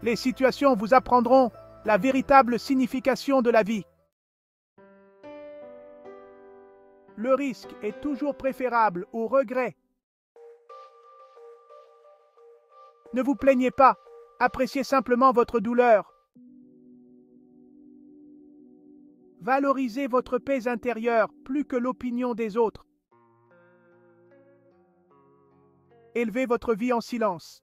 Les situations vous apprendront la véritable signification de la vie. Le risque est toujours préférable au regret. Ne vous plaignez pas, appréciez simplement votre douleur. Valorisez votre paix intérieure plus que l'opinion des autres. Élevez votre vie en silence.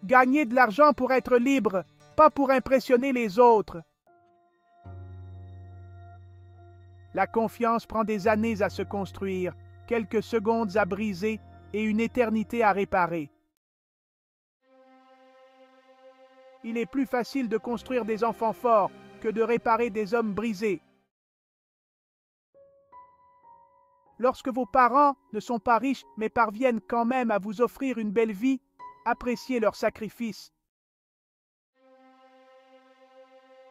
Gagnez de l'argent pour être libre, pas pour impressionner les autres. La confiance prend des années à se construire, quelques secondes à briser et une éternité à réparer. Il est plus facile de construire des enfants forts que de réparer des hommes brisés. Lorsque vos parents ne sont pas riches mais parviennent quand même à vous offrir une belle vie, appréciez leur sacrifice.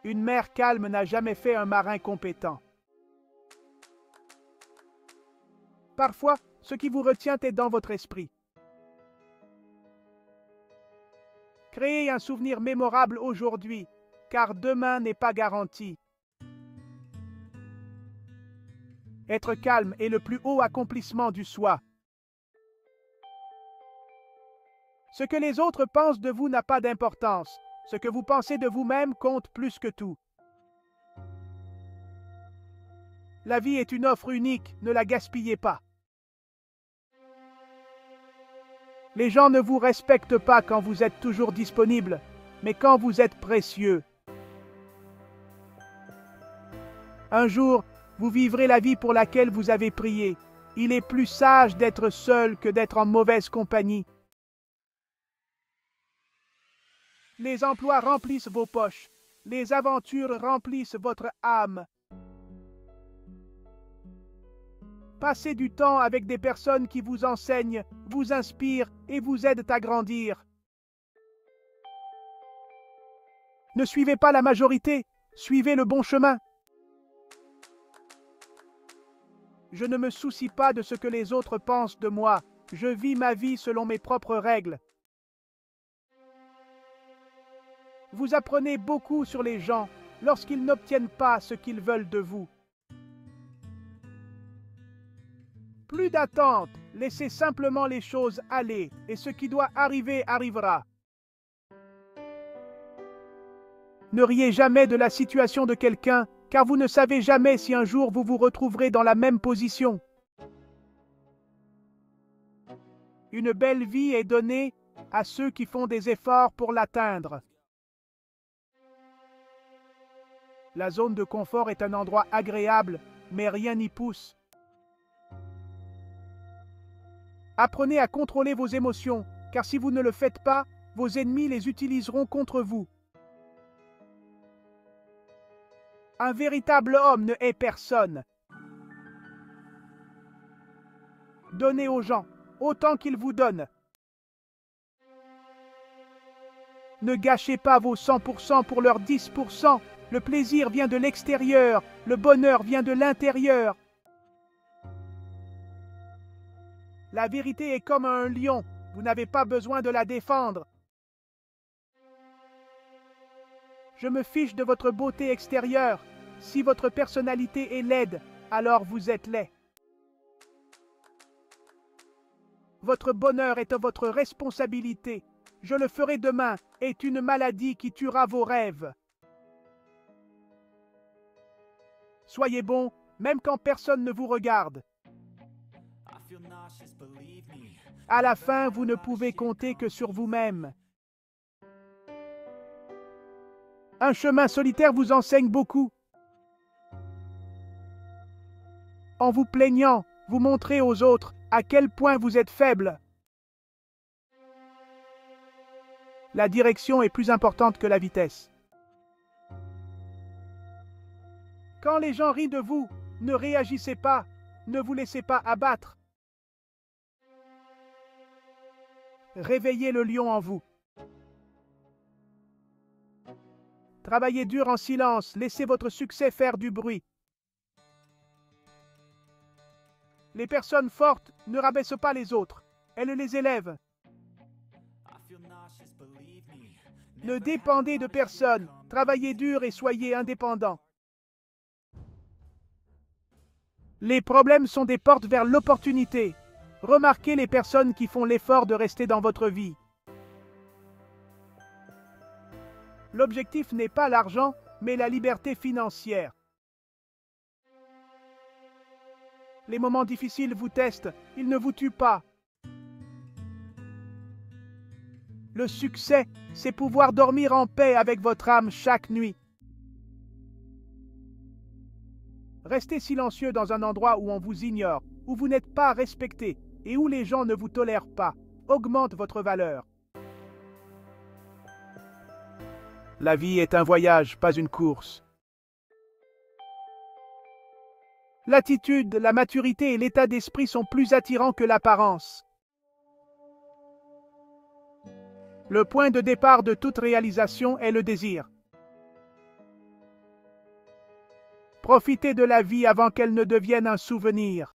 Une mer calme n'a jamais fait un marin compétent. Parfois, ce qui vous retient est dans votre esprit. Créez un souvenir mémorable aujourd'hui, car demain n'est pas garanti. Être calme est le plus haut accomplissement du soi. Ce que les autres pensent de vous n'a pas d'importance. Ce que vous pensez de vous-même compte plus que tout. La vie est une offre unique, ne la gaspillez pas. Les gens ne vous respectent pas quand vous êtes toujours disponible, mais quand vous êtes précieux. Un jour, vous vivrez la vie pour laquelle vous avez prié. Il est plus sage d'être seul que d'être en mauvaise compagnie. Les emplois remplissent vos poches. Les aventures remplissent votre âme. Passez du temps avec des personnes qui vous enseignent, vous inspirent et vous aident à grandir. Ne suivez pas la majorité, suivez le bon chemin. Je ne me soucie pas de ce que les autres pensent de moi. Je vis ma vie selon mes propres règles. Vous apprenez beaucoup sur les gens lorsqu'ils n'obtiennent pas ce qu'ils veulent de vous. Plus d'attente, laissez simplement les choses aller et ce qui doit arriver arrivera. Ne riez jamais de la situation de quelqu'un, car vous ne savez jamais si un jour vous vous retrouverez dans la même position. Une belle vie est donnée à ceux qui font des efforts pour l'atteindre. La zone de confort est un endroit agréable, mais rien n'y pousse. Apprenez à contrôler vos émotions, car si vous ne le faites pas, vos ennemis les utiliseront contre vous. Un véritable homme ne hait personne. Donnez aux gens autant qu'ils vous donnent. Ne gâchez pas vos 100% pour leurs 10%. Le plaisir vient de l'extérieur, le bonheur vient de l'intérieur. La vérité est comme un lion, vous n'avez pas besoin de la défendre. Je me fiche de votre beauté extérieure. Si votre personnalité est laide, alors vous êtes laid. Votre bonheur est votre responsabilité. Je le ferai demain est une maladie qui tuera vos rêves. Soyez bon, même quand personne ne vous regarde. À la fin, vous ne pouvez compter que sur vous-même. Un chemin solitaire vous enseigne beaucoup. En vous plaignant, vous montrez aux autres à quel point vous êtes faible. La direction est plus importante que la vitesse. Quand les gens rient de vous, ne réagissez pas, ne vous laissez pas abattre. Réveillez le lion en vous. Travaillez dur en silence, laissez votre succès faire du bruit. Les personnes fortes ne rabaissent pas les autres, elles les élèvent. Ne dépendez de personne. Travaillez dur et soyez indépendant. Les problèmes sont des portes vers l'opportunité. Remarquez les personnes qui font l'effort de rester dans votre vie. L'objectif n'est pas l'argent, mais la liberté financière. Les moments difficiles vous testent, ils ne vous tuent pas. Le succès, c'est pouvoir dormir en paix avec votre âme chaque nuit. Restez silencieux dans un endroit où on vous ignore, où vous n'êtes pas respecté et où les gens ne vous tolèrent pas. Augmente votre valeur. La vie est un voyage, pas une course. L'attitude, la maturité et l'état d'esprit sont plus attirants que l'apparence. Le point de départ de toute réalisation est le désir. Profitez de la vie avant qu'elle ne devienne un souvenir.